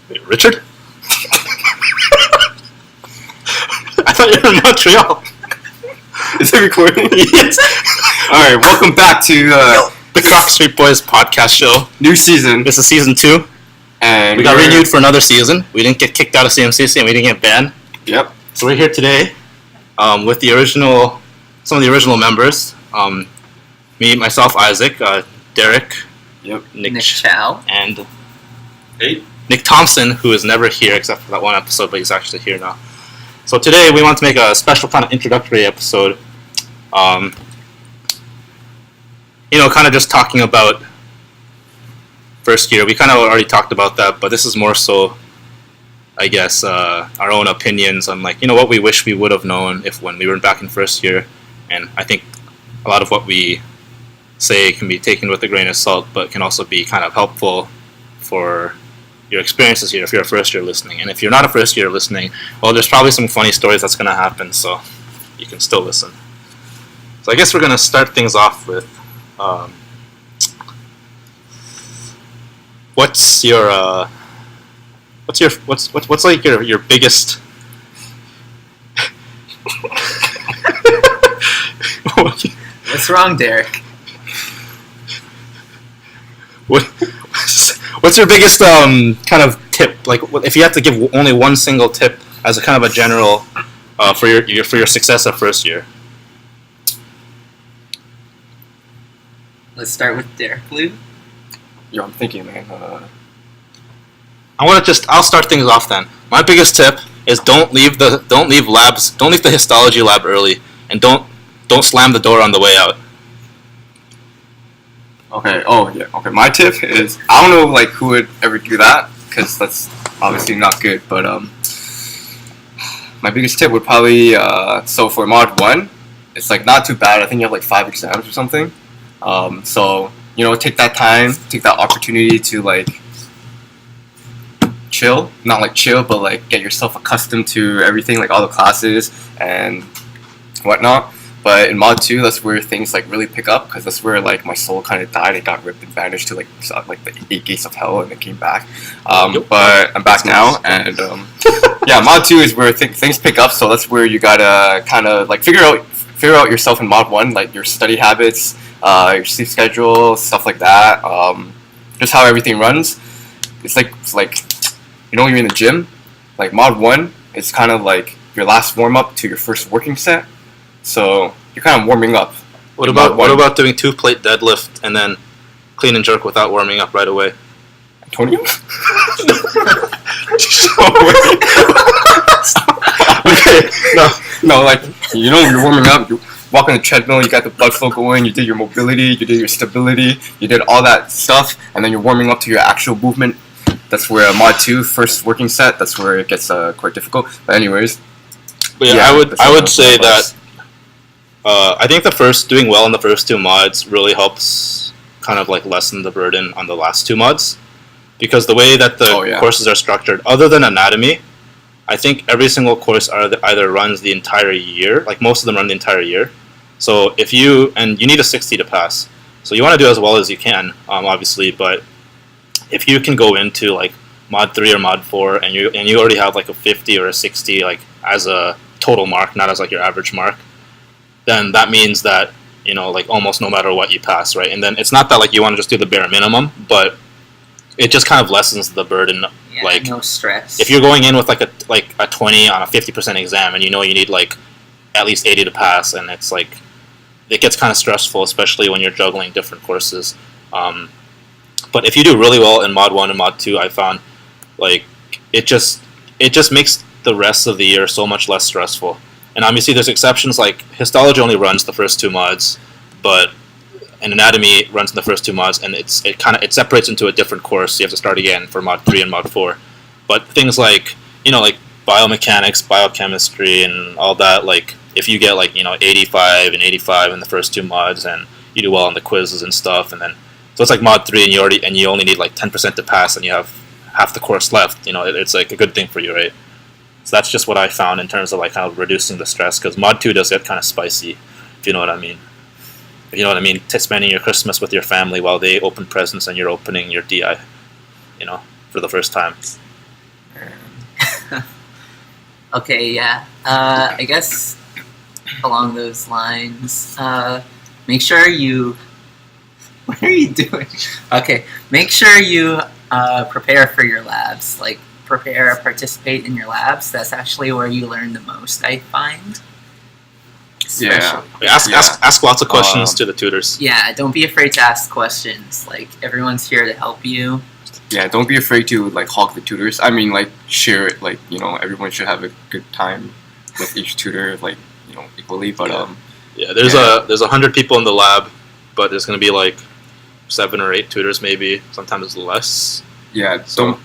Wait, Richard? I thought you were in Montreal. Is it recording? Yes. Alright, welcome back to The Crackstreet Boys Podcast show. new season. This is season 2. And We got renewed for another season. We didn't get kicked out of CMCC and we didn't get banned. Yep. So we're here today with some of the original members. Me, myself, Isaac, Derek, Yep. Nick Chow. and Hey. Nick Thompson, who is never here except for that one episode, but he's actually here now. So today we want to make a special kind of introductory episode. Kind of just talking about first year. We kind of already talked about that, but this is more so, I guess, our own opinions on what we wish we would have known when we were back in first year. And I think a lot of what we say can be taken with a grain of salt, but can also be kind of helpful for your experiences here if you're a first year listening. And if you're not a first year listening, well, there's probably some funny stories that's going to happen, so you can still listen. So I guess we're going to start things off with what's your biggest What's wrong, Derek? What's your biggest kind of tip? Like, if you have to give only one single tip as a kind of a general for your success at first year. Let's start with Derek, Lou. Yo, I'm thinking, man. I'll start things off then. My biggest tip is don't leave the histology lab early, and don't slam the door on the way out. Okay. Oh, yeah. Okay. My tip is I don't know who would ever do that because that's obviously not good. But my biggest tip would probably so for mod 1, it's not too bad. I think you have 5 exams or something. So take that time, take that opportunity to chill, not chill, but get yourself accustomed to everything, all the classes and whatnot. But in mod 2, that's where things really pick up, because that's where my soul kind of died. It got ripped and vanished to the 8 gates of hell, and it came back. But I'm back now, and yeah, mod 2 is where things pick up. So that's where you gotta kind of figure out yourself in mod 1, your study habits, your sleep schedule, stuff like that. Just how everything runs. It's you're in the gym. Mod 1, it's kind of your last warm up to your first working set. So you're kind of warming up. What about doing 2-plate deadlift and then clean and jerk without warming up right away? Antonio? Okay, no, you're warming up. You walk on the treadmill. You got the blood flow going. You did your mobility. You did your stability. You did all that stuff, and then you're warming up to your actual movement. That's where mod 2 first working set. That's where it gets quite difficult. But anyways. But yeah, I would say that. I think doing well in the first 2 mods really helps kind of lessen the burden on the last 2 mods, because the way that the courses are structured, other than anatomy, I think every single course either runs the entire year, most of them run the entire year. So you need a 60 to pass, so you want to do as well as you can, obviously, but if you can go into mod 3 or mod 4 and you already have a 50 or a 60 as a total mark, not as your average mark, then that means that almost no matter what you pass, right? And then it's not that you want to just do the bare minimum, but it just kind of lessens the burden. Yeah, no stress. If you're going in with a 20 on a 50% exam, and you need at least 80 to pass, and it's it gets kind of stressful, especially when you're juggling different courses. But if you do really well in mod 1 and mod 2, I found it just makes the rest of the year so much less stressful. And obviously there's exceptions, histology only runs the first 2 mods, but anatomy runs in the first 2 mods, and it separates into a different course, so you have to start again for mod 3 and mod 4. But things biomechanics, biochemistry, and all that, if you get 85 and 85 in the first 2 mods, and you do well on the quizzes and stuff, and then so it's mod 3, and you only need 10% to pass, and you have half the course left. It's a good thing for you, right? So that's just what I found in terms of kind of reducing the stress, because mod 2 does get kind of spicy, if you know what I mean. Spending your Christmas with your family while they open presents and you're opening your DI, for the first time. Okay, yeah. I guess along those lines, make sure you. What are you doing? Okay, make sure you prepare for your labs. Like, participate in your labs. That's actually where you learn the most, I find. Yeah. Ask lots of questions to the tutors. Yeah, don't be afraid to ask questions. Like, everyone's here to help you. Yeah, don't be afraid to like hog the tutors. I mean, like share it. Like everyone should have a good time with each tutor, like equally. But there's 100 people in the lab, but there's gonna be like 7 or 8 tutors, maybe sometimes less. Yeah, don't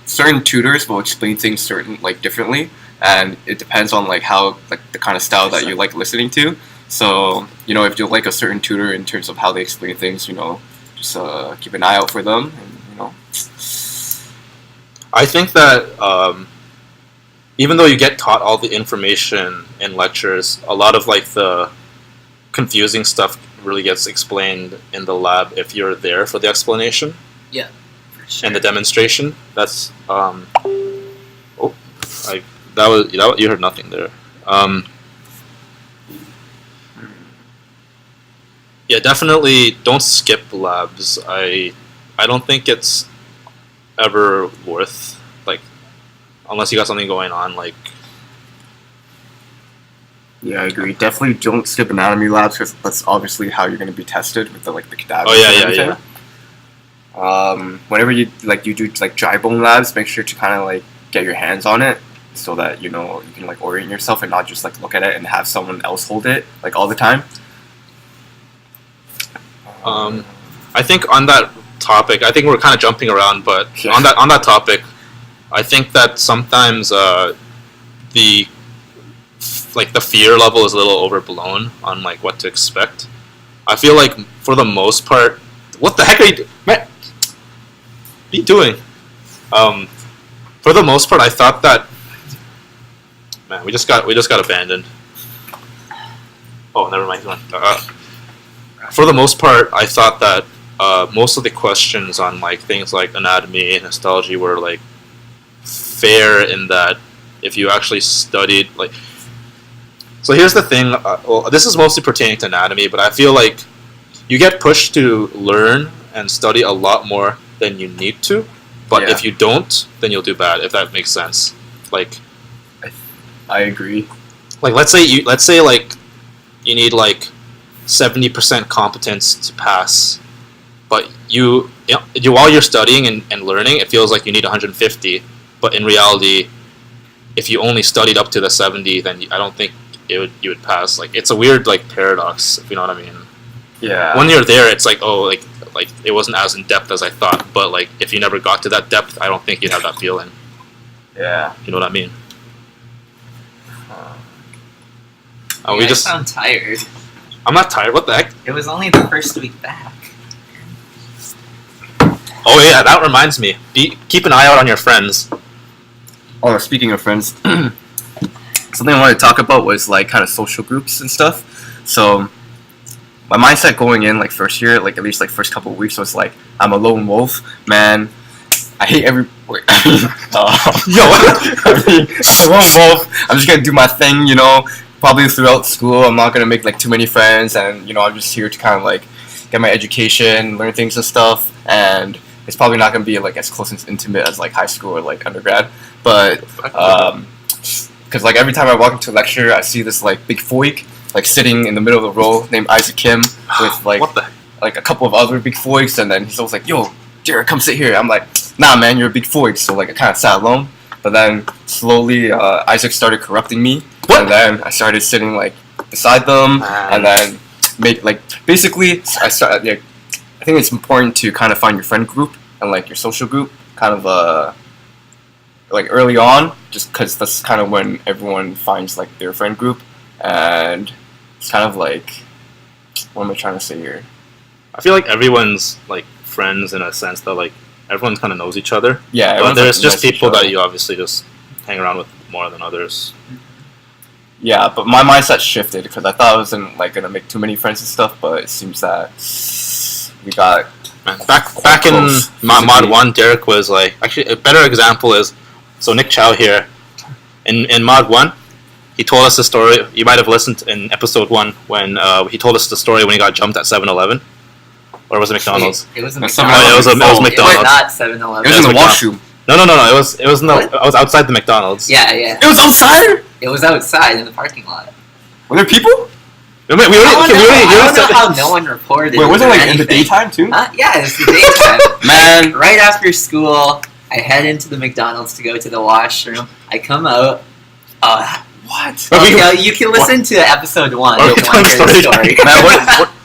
certain tutors will explain things differently, and it depends on like how like the kind of style that you like listening to. So if you like a certain tutor in terms of how they explain things, just keep an eye out for them. And, I think that even though you get taught all the information in lectures, a lot of like the confusing stuff really gets explained in the lab if you're there for the explanation. Yeah, for sure. And the demonstration. That's you heard nothing there. Yeah, definitely don't skip labs. I don't think it's ever worth, like, unless you got something going on, like. Yeah, I agree. Definitely don't skip anatomy labs because that's obviously how you're going to be tested with the cadavers. Oh yeah. Whenever you do like dry bone labs, make sure to kind of like get your hands on it so that you can like orient yourself and not just like look at it and have someone else hold it like all the time. I think on that topic, I think we're kind of jumping around, but on that topic, I think that sometimes the fear level is a little overblown on like what to expect. I feel like for the most part, what the heck are you doing? Man, what are you doing? For the most part, I thought that we just got abandoned. Oh, never mind. For the most part, I thought that most of the questions on like things like anatomy and histology were like fair in that if you actually studied like. So here's the thing. Well, this is mostly pertaining to anatomy, but I feel like you get pushed to learn and study a lot more than you need to. But if you don't, then you'll do bad. If that makes sense. Like, I agree. Like let's say like you need like 70% competence to pass, but you while you're studying and learning, it feels like you need 150. But in reality, if you only studied up to the 70, then I don't think you would pass. Like it's a weird like paradox, if you know what I mean. Yeah. When you're there, it's like like it wasn't as in depth as I thought. But like if you never got to that depth, I don't think you'd have that feeling. Yeah. You know what I mean? I sound tired. I'm not tired. What the heck? It was only the first week back. Oh yeah, that reminds me. Keep an eye out on your friends. Oh, speaking of friends, something I wanted to talk about was like kind of social groups and stuff. So my mindset going in like first year, like at least like first couple of weeks was like I'm a lone wolf, man. I hate every. Wait, I'm a lone wolf. I'm just gonna do my thing, Probably throughout school, I'm not gonna make like too many friends, and I'm just here to kind of like get my education, learn things and stuff, and it's probably not gonna be like as close and intimate as like high school or like undergrad, but because like every time I walk into a lecture, I see this like big foik like sitting in the middle of the row named Isaac Kim with like like a couple of other big foiks, and then he's always like, "Yo, Jared, come sit here." I'm like, "Nah, man, you're a big foik," so like I kind of sat alone. But then slowly Isaac started corrupting me. What? And then I started sitting like beside them, and then basically I started. I think it's important to kind of find your friend group and like your social group, kind of like early on, just because that's kind of when everyone finds like their friend group, and it's kind of like, what am I trying to say here? I feel like everyone's like friends in a sense that like everyone kind of knows each other. Yeah, but there's just people that you obviously just hang around with more than others. Yeah, but my mindset shifted because I thought I wasn't like gonna make too many friends and stuff, but it seems that we got back in Mod 1. Derek was like, actually a better example is, so Nick Chow here. in Mod 1, he told us the story. You might have listened in episode 1 when he told us the story when he got jumped at 7-Eleven. Or was it McDonald's? It was a That's McDonald's. it was It McDonald's. was not 7-Eleven. It was in the McDonald's. washroom. No. It was in the. What? I was outside the McDonald's. Yeah. It was outside? It was outside in the parking lot. Were there people? We I don't know how already no one reported. Wait, was it or like in the anything. daytime too? Yeah, it's the daytime. Man. Right after school, I head into the McDonald's to go to the washroom. I come out. What? Okay, you can listen to episode 1 if you want to hear the story. Man,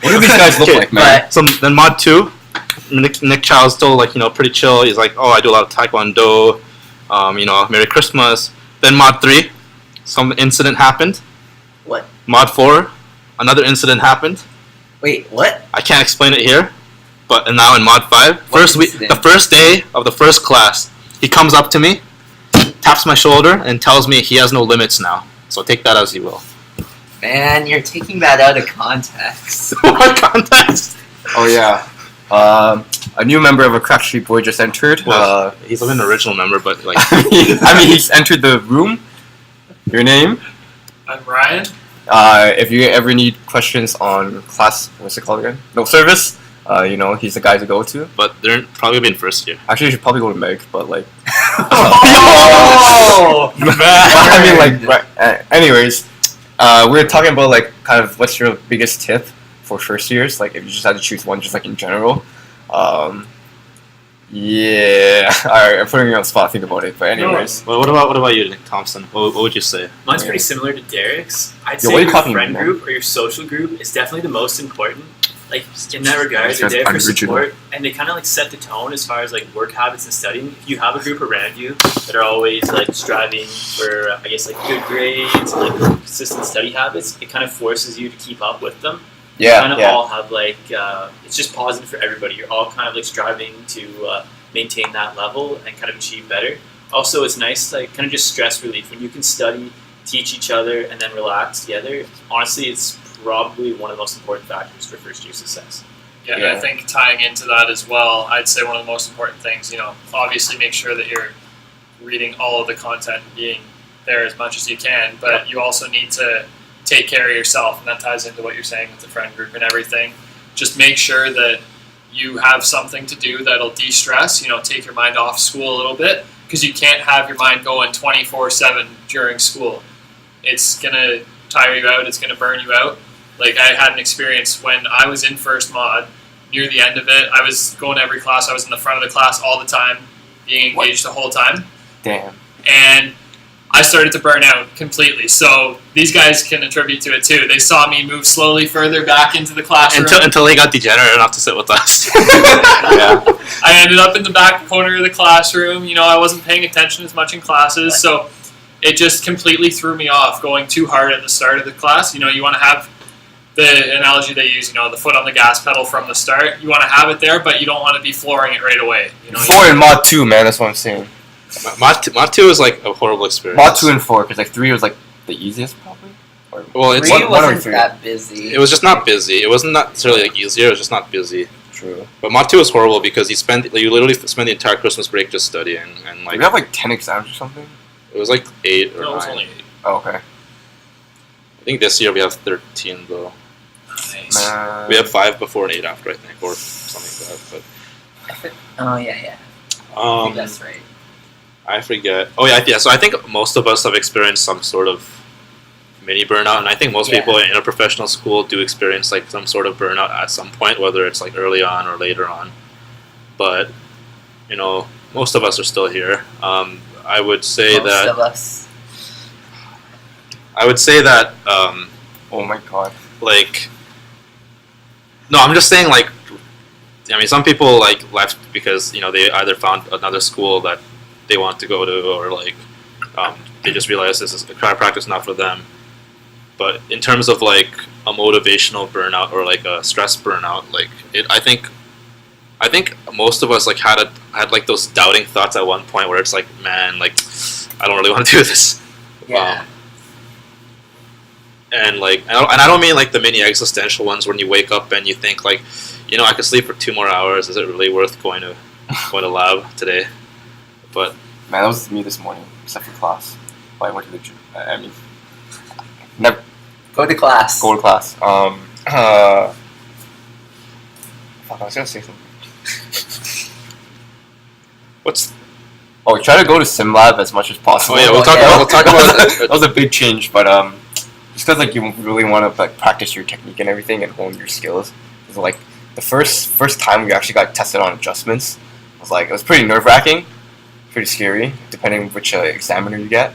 what do these guys look like, man? But So then Mod 2, Nick Chow's still like, pretty chill. He's like, oh, I do a lot of Taekwondo, Merry Christmas. Then Mod 3, some incident happened. What? Mod 4, another incident happened. Wait, what? I can't explain it here. And now in Mod 5, What the incident? first day of the first class, he comes up to me, taps my shoulder, and tells me he has no limits now. So take that as you will. Man, you're taking that out of context. What context? Oh yeah. A new member of a Crackstreet Boy just entered. Well, he's an original member, but like, I mean, he's entered the room. Your name? I'm Ryan. If you ever need questions on class, what's it called again? No service. He's the guy to go to. but they're probably in first year. Actually, you should probably go to Meg, but like. Oh! I mean, like, right, anyways, we were talking about like kind of what's your biggest tip for first years, like if you just had to choose one, just like in general. Yeah, alright, I'm putting you on the spot. Think about it. But anyways, What about you, Nick Thompson? What would you say? Mine's pretty similar to Derek's. I'd Yo, say what are you your copying friend me, man? group or your social group is definitely the most important. Like in that regard, This they're guy's there for unoriginal. support, and they kind of like set the tone as far as like work habits and studying. If you have a group around you that are always like striving for, I guess, like good grades and like consistent study habits, it kind of forces you to keep up with them. yeah, kind of yeah. all have like it's just positive for everybody. You're all kind of like striving to maintain that level and kind of achieve better. Also, it's nice like kind of just stress relief when you can study, teach each other, and then relax together. Honestly, it's probably one of the most important factors for first year success. Yeah, Yeah. I think tying into that as well, I'd say one of the most important things, obviously make sure that you're reading all of the content and being there as much as you can, but you also need to take care of yourself, and that ties into what you're saying with the friend group and everything. Just make sure that you have something to do that'll de-stress, take your mind off school a little bit, because you can't have your mind going 24/7 during school. It's going to tire you out, it's going to burn you out. Like, I had an experience when I was in first mod, near the end of it, I was going to every class, I was in the front of the class all the time, being engaged the whole time, Damn. and I started to burn out completely. So these guys can attribute to it too. They saw me move slowly further back into the classroom. Until they got degenerate enough to sit with us. Yeah. I ended up in the back corner of the classroom. I wasn't paying attention as much in classes, so it just completely threw me off going too hard at the start of the class. You want to have the analogy they use, the foot on the gas pedal from the start. You want to have it there, but you don't want to be flooring it right away. 4 and Mod 2, man. That's what I'm saying. Mod 2 is like a horrible experience. Mod 2 and 4, because like 3 was like the easiest probably. Or, Well, it's 3 one or wasn't three? that busy. it was just not busy. It wasn't necessarily like easier. It was just not busy. true. But Mod 2 is horrible because you literally spend the entire Christmas break just studying, and Like, like we have like 10 exams or something. it was like 8 or No, it was 9. only Oh, okay. I think this year we have 13 though. nice. Man. We have 5 before and 8 after, I think, or something like that. Oh, yeah. But I think That's right. I forget. Oh yeah. So I think most of us have experienced some sort of mini burnout, and I think most Yeah. people in a professional school do experience like some sort of burnout at some point, whether it's like early on or later on. But most of us are still here. I would say Most that of us. Oh my god. like no, I'm just saying like some people like left because they either found another school that they want to go to, or like they just realized this is chiropractic not for them. But in terms of like a motivational burnout or like a stress burnout, like I think most of us like had like those doubting thoughts at one point where it's like, man, like I don't really want to do this. Yeah. And like, I don't mean like the mini existential ones when you wake up and you think like, I could sleep for 2 more hours. Is it really worth going to lab today? But Man, that was me this morning, except for class. I went to the gym. I mean, never Go to class. go to class. Fuck, I was gonna say something. What's Try to go to sim lab as much as possible. Oh yeah, we'll talk about that was a big change, but just because like you really want to like practice your technique and everything and hone your skills. It's like the first time we actually got tested on adjustments. It was pretty nerve wracking, pretty scary, depending on which examiner you get.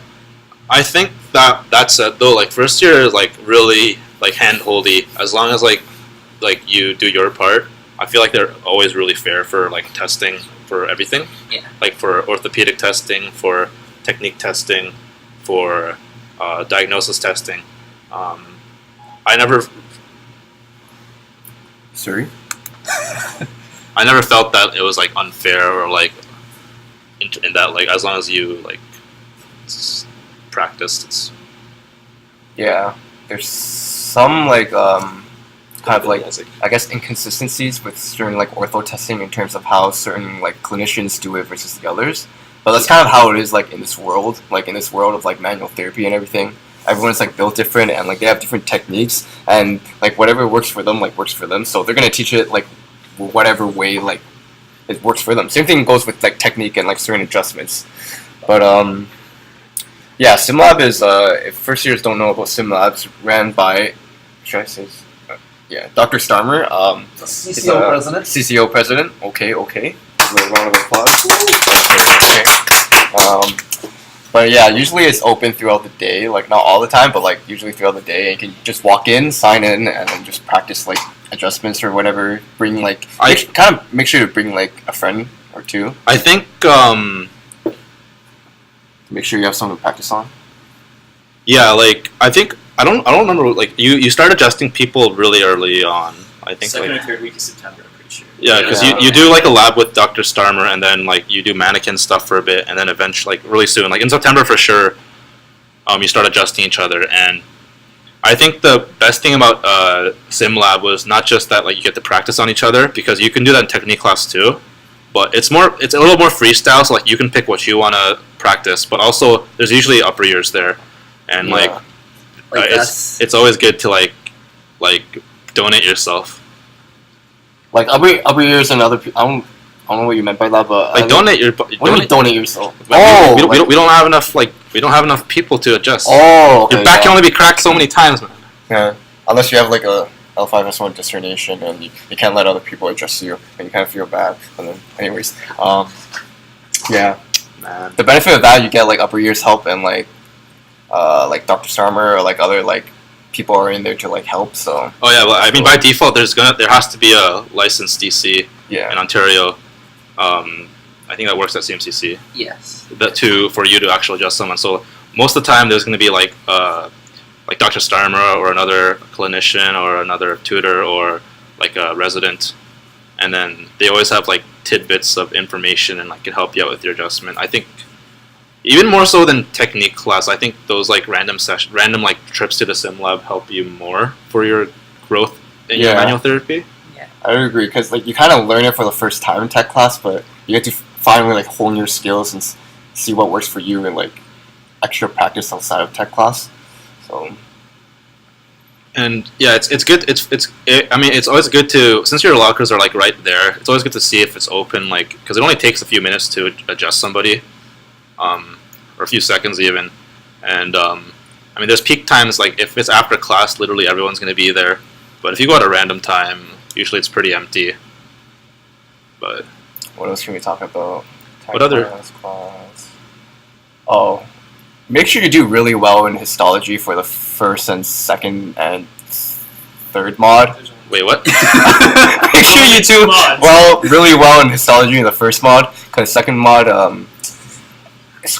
I think that said though, like first year is like really like hand-holdy. As long as like you do your part, I feel like they're always really fair for like testing for everything. Yeah. Like for orthopedic testing, for technique testing, for diagnosis testing. I never felt that it was like unfair or like in that like as long as you like practiced, it's Yeah, there's some like kind of like I guess inconsistencies with certain like ortho testing in terms of how certain like clinicians do it versus the others. But that's kind of how it is like in this world of like manual therapy and everything. Everyone's like built different and like they have different techniques and like whatever works for them like works for them. So they're gonna teach it like whatever way like it works for them. Same thing goes with like technique and like certain adjustments. But yeah, SimLab is if first years don't know about SimLab, it's ran by Dr. Starmer. CCO president. CCO president. Okay. A little round of applause. Okay. But yeah, usually it's open throughout the day, like not all the time, but like usually throughout the day. And you can just walk in, sign in, and then just practice like adjustments or whatever. Bring like make sure to bring like a friend or two. I think Make sure you have something to practice on. yeah, like I don't remember like you start adjusting people really early on. I think second like or third week of September, I'm pretty sure. yeah, because you do like a lab with Dr. Starmer and then like you do mannequin stuff for a bit and then eventually like really soon like in September for sure you start adjusting each other. And I think the best thing about Sim Lab was not just that like you get to practice on each other, because you can do that in technique class too, but it's a little more freestyle, so like you can pick what you want to practice, but also there's usually upper years there, and it's always good to like donate yourself. Like upper years and other people. I don't know what you meant by that, but Like donate your. What do you mean donate yourself? We don't have enough we don't have enough people to adjust. Oh, okay, Your back can only be cracked so many times, man. Yeah, unless you have like a L5S1 discernation and you can't let other people adjust you and you kind of feel bad. And then, anyways, yeah. Man. The benefit of that, you get like upper years help and like Dr. Starmer or like other like people are in there to like help. So. Oh yeah, well I mean by default there has to be a licensed DC in Ontario. I think that works at CMCC. Yes. For you to actually adjust someone. So most of the time there's going to be like Dr. Starmer or another clinician or another tutor or like a resident, and then they always have like tidbits of information and like can help you out with your adjustment. I think even more so than technique class, I think those like random like trips to the sim lab help you more for your growth in your manual therapy. Yeah, I would agree, because like you kind of learn it for the first time in tech class, but you have to finally like hone your skills and see what works for you and like extra practice outside of tech class. So. And yeah, it's good. I mean, it's always good to, since your lockers are like right there, it's always good to see if it's open, like, because it only takes a few minutes to adjust somebody, or a few seconds even. And I mean, there's peak times, like if it's after class, literally everyone's going to be there. But if you go at a random time, usually it's pretty empty. But what else can we talk about? What other class? Oh, make sure you do really well in histology for the first and second and third mod. Wait, what? Make sure you do really well in histology in the first mod, because second mod is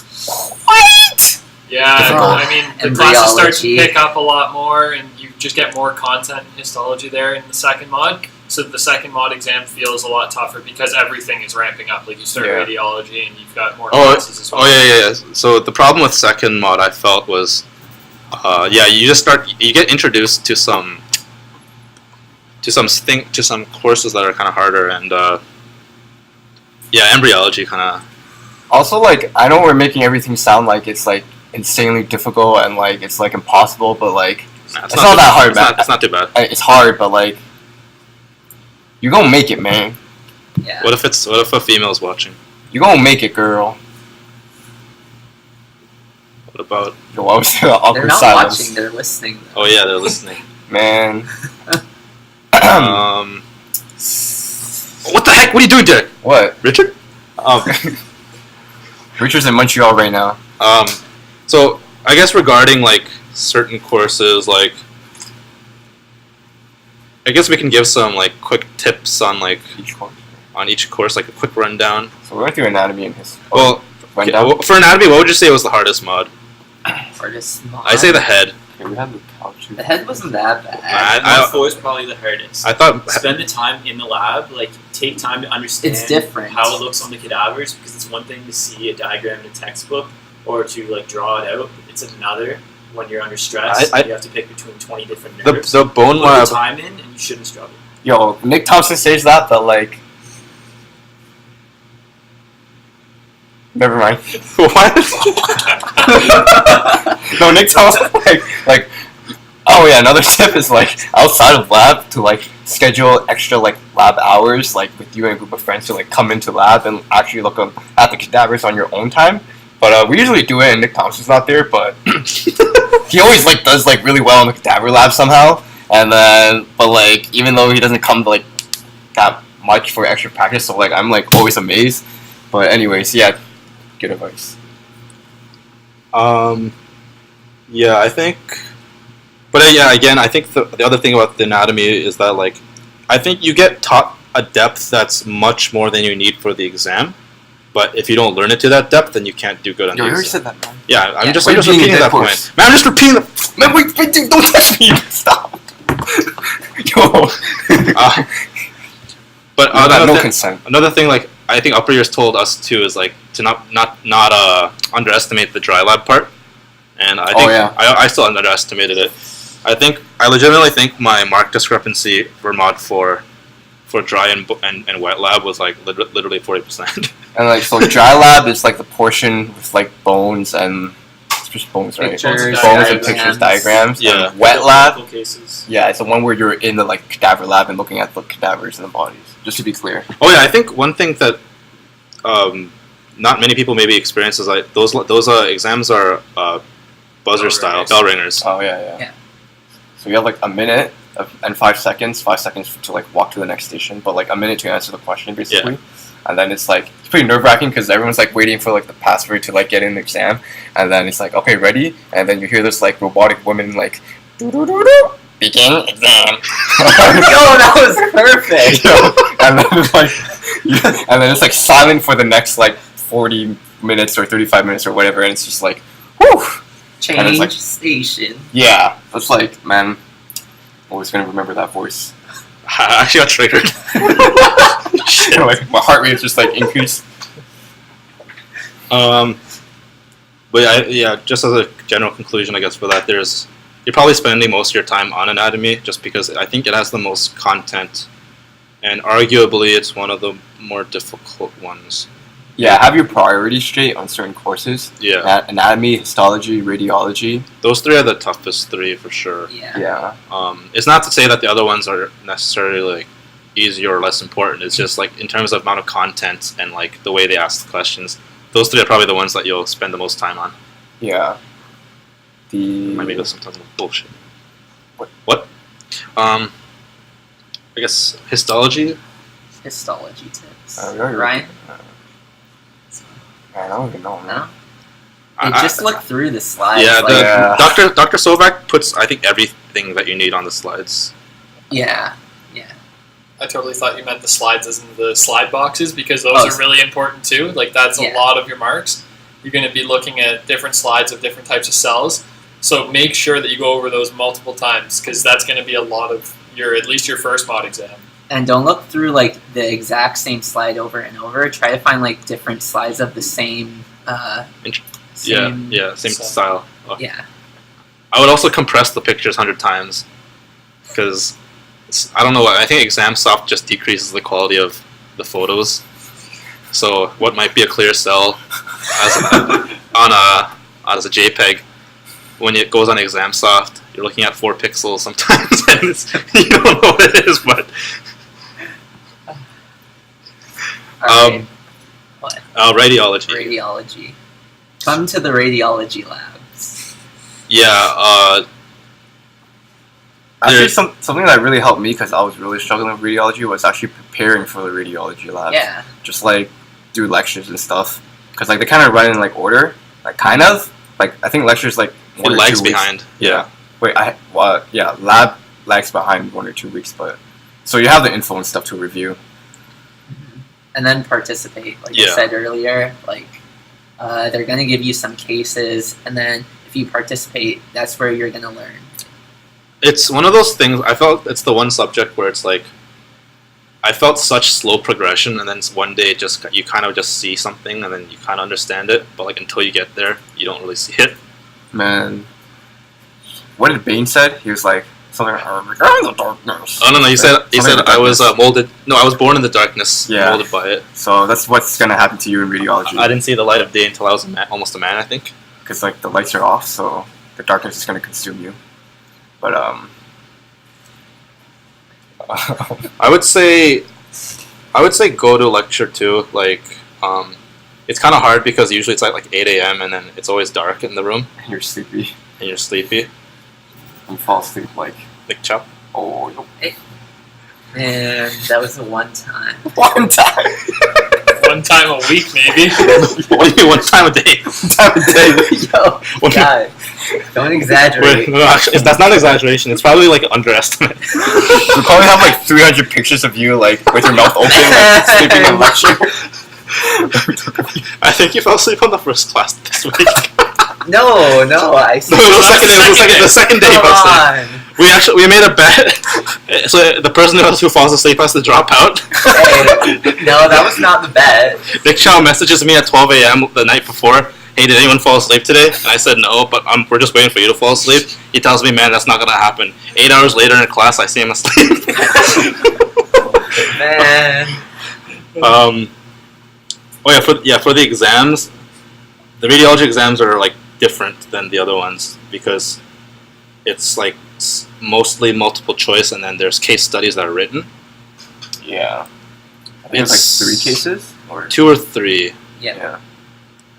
quite difficult. I mean the classes start to pick up a lot more, and you just get more content in histology there in the second mod. So the second mod exam feels a lot tougher because everything is ramping up. Like you start radiology and you've got more classes as well. Oh yeah. So the problem with second mod I felt was, you get introduced to some courses that are kind of harder, and embryology kind of. Also, like, I know we're making everything sound like it's insanely difficult and like it's like impossible, but like Nah, it's not that hard, it's man. Not, it's not too bad. It's hard, but like you're gonna make it, man. Yeah. What if a female's watching? You're gonna make it, girl. What about? Yo, what was the They're awkward not silence? watching. They're listening. Though. Oh yeah, they're listening. Man. What the heck? What are you doing, Derek? What? Richard? Richard's in Montreal right now. So I guess regarding like certain courses, like I guess we can give some like quick tips on like Each course. on each course, like a quick rundown. So we went through anatomy and his. Well, rundown. for anatomy, what would you say was the hardest mod? Hardest mod. I say the head. Okay, we had the couch. The head wasn't that bad. I- Mod 4 is probably the hardest. I thought Spend the time in the lab, like take time to understand It's different. how it looks on the cadavers, because it's one thing to see a diagram in a textbook or to like draw it out. It's another when you're under stress. I- you have to pick between 20 different the nerves. bone Put lab. the time in, and you shouldn't struggle. Yo, Nick Thompson says that, but like. Never mind. What? No, Nick Thompson like. Oh yeah, another tip is like outside of lab to like schedule extra like lab hours like with you and a group of friends to like come into lab and actually look at the cadavers on your own time. But we usually do it, and Nick Thompson's not there, but he always like does like really well in the cadaver lab somehow. And then, but like even though he doesn't come to like that much for extra practice, so like I'm like always amazed. But anyways, yeah, good advice. Yeah, I think. But yeah, again, I think the other thing about the anatomy is that like, I think you get taught a depth that's much more than you need for the exam. But if you don't learn it to that depth, then you can't do good on Yo, the you already exam. said that, man. Yeah, I'm Yeah. just We're being repeating a that dead point. horse. Man, I'm just repeating the. Man, wait, dude, don't touch me! Stop! Yo! But no consent. another thing, like I think upper years told us too, is like to not underestimate the dry lab part. And I think I still underestimated it. I legitimately think my mark discrepancy for mod 4 for dry and wet lab was like literally 40%. And like, so dry lab is like the portion with like bones and it's just bones, right? Pictures, Bones and diagrams. pictures, diagrams. Yeah. And wet lab, Clinical cases. yeah, it's the one where you're in the like cadaver lab and looking at the cadavers and the bodies. Just to be clear. Oh yeah, I think one thing that not many people maybe experience is like those exams are buzzer style, ringers. bell ringers. Oh yeah. Yeah. So you have like a minute and 5 seconds. 5 seconds to like walk to the next station, but like a minute to answer the question basically. And then it's like it's pretty nerve wracking because everyone's like waiting for like the password to like get in the exam, and then it's like okay ready, and then you hear this like robotic woman like doo-doo-doo-doo, begin exam. Yo, that was perfect. And then it's like and then it's like silent for the next like 40 minutes or 35 minutes or whatever, and it's just like whew. And Change it's like- station. Yeah, it's like man, always gonna remember that voice. I actually got triggered. Like my heart rate just like increased. But yeah, just as a general conclusion, I guess for that, you're probably spending most of your time on anatomy, just because I think it has the most content, and arguably it's one of the more difficult ones. Yeah, have your priorities straight on certain courses. Yeah, Anatomy, histology, radiology. those 3 are the toughest 3 for sure. Yeah. Yeah. It's not to say that the other ones are necessarily like easier or less important. It's just like in terms of amount of content and like the way they ask the questions. Those 3 are probably the ones that you'll spend the most time on. Yeah. Maybe there's sometimes bullshit. What? I guess histology. Histology tips. Yeah, Ryan? I don't even know, man. No? Hey, just look through the slides. Yeah, like, Dr. Sovak puts I think everything that you need on the slides. yeah. I totally thought you meant the slides as in the slide boxes, because those are really important too. Like that's a lot of your marks. You're going to be looking at different slides of different types of cells. So make sure that you go over those multiple times, because that's going to be a lot of at least your first mod exam. And don't look through like the exact same slide over and over. Try to find like different slides of the same. Same style. Oh. Yeah. I would also compress the pictures 100 times, because I don't know what I think ExamSoft just decreases the quality of the photos. So what might be a clear cell on as a JPEG. When it goes on ExamSoft, you're looking at 4 pixels sometimes, and you don't know what it is. But Alright. What? radiology. Come to the radiology labs. Yeah. Actually, There's- something that really helped me because I was really struggling with radiology was actually preparing for the radiology lab. Yeah. Just like do lectures and stuff because like they kind of run in like order, like kind of like I think lectures like It 1 or 2 lags weeks. behind. Yeah. Wait, lab lags behind 1 or 2 weeks, but so you have the info and stuff to review. And then participate, like I Yeah. said earlier. Like, they're going to give you some cases, and then if you participate, that's where you're going to learn. It's one of those things. I felt it's the one subject where it's like, I felt such slow progression, and then one day you kind of just see something, and then you kind of understand it. But like until you get there, you don't really see it. Man, what did Bane said? He was like something. I'm in the darkness. Oh no, you said Something in the I was darkness. molded. No, I was born in the darkness. Yeah. Molded by it. So that's what's gonna happen to you in radiology. I didn't see the light of day until I was almost a man, I think. Because like the lights are off, so the darkness is gonna consume you. But I would say go to lecture 2. Like, it's kind of hard because usually it's like 8 a.m. and then it's always dark in the room you're sleepy. and you're sleepy. You fall asleep like Chop. oh no. And that was the one time. One time. 1 time a week, maybe. Only one time a day. Time of day. Yo, One- God, don't exaggerate. Wait, no, actually, that's not an exaggeration. It's probably like an underestimate. We probably have like 300 pictures of you like with your mouth open, like sleeping in lecture. I think you fell asleep on the first class this week. No, I see. No, the second day. you Come fell asleep. on. We made a bet. So the person who falls asleep has to drop out. Hey, no, that was not the bet. Nick Chow messages me at 12 a.m. the night before. Hey, did anyone fall asleep today? And I said no, but we're just waiting for you to fall asleep. He tells me, man, that's not gonna happen. 8 hours later in class, I see him asleep. Man. For the exams, the radiology exams are like different than the other ones because it's like mostly multiple choice, and then there's case studies that are written. Yeah. I think it's like 3 cases or 2 or 3. Yeah.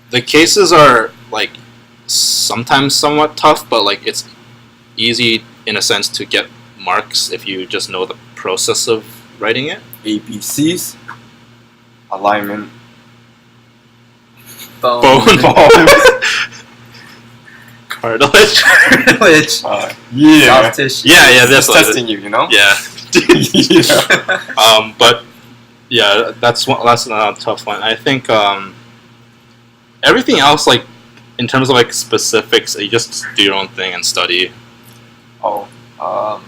The cases are like sometimes somewhat tough, but like it's easy in a sense to get marks if you just know the process of writing it. ABCs, alignment, Bone. Cartilage. Cartilage. yeah. Soft tissue. Yeah, that's Just what it is. testing you know? Yeah. Yeah. But yeah, that's not a tough one. I think everything else, like in terms of like specifics, you just do your own thing and study. Oh, I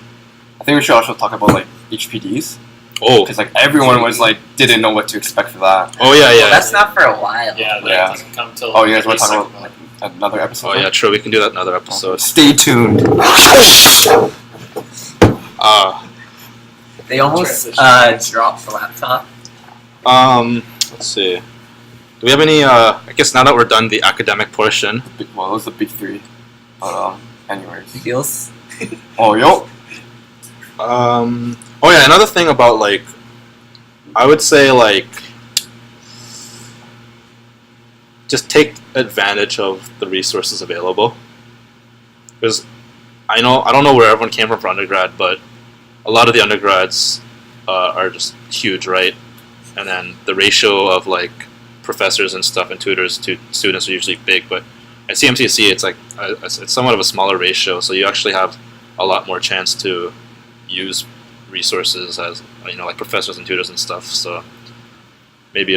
think we should also talk about like HPDs Oh, because like everyone was like didn't know what to expect for that. oh yeah. Well, that's not for a while. Yeah, that Yeah. doesn't come till. Oh, you guys want to at talk least about like another episode? Oh yeah, true. We can do that in another episode. Stay tuned. They almost dropped the laptop. Let's see. Do we have any? I guess now that we're done the academic portion. Well, those are the big 3. But anyways. Feels. Oh yo. Oh yeah, another thing about like, I would say like, just take advantage of the resources available. Because I don't know where everyone came from for undergrad, but a lot of the undergrads are just huge, right? And then the ratio of like professors and stuff and tutors to students are usually big, but at CMCC it's like it's somewhat of a smaller ratio, so you actually have a lot more chance to use resources as like professors and tutors and stuff. So maybe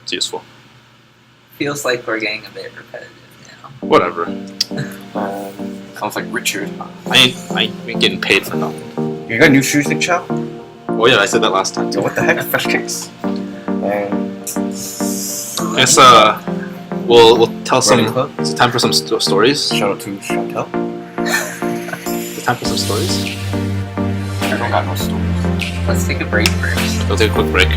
it's useful. Feels like we're getting a bit repetitive now. Whatever. Sounds like Richard. I ain't getting paid for nothing. You got new shoes, Nick Chow? Oh yeah, I said that last time. Yo, what the heck? Fresh kicks. Guess we'll tell some. Running club? It's time for some stories. Shout out to Chantel. It's time for some stories. I don't got no stories. Let's take a break first. We'll take a quick break.